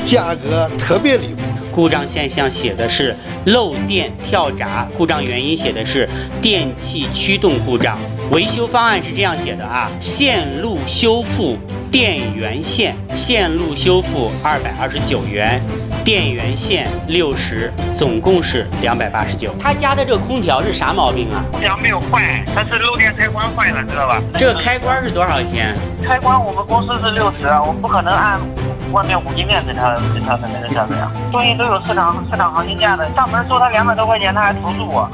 价格特别离谱。故障现象写的是漏电跳闸，故障原因写的是电气驱动故障。维修方案是这样写的啊：线路修复电源线，线路修复229元，电源线60，总共是289。他家的这个空调是啥毛病啊？空调没有坏，它是漏电开关坏了，知道吧？这个开关是多少钱？开关我们公司是60，我不可能按外面五金店给他的那个价格呀。东西都有市场行情价的，上门收他200多块钱，他还投诉我。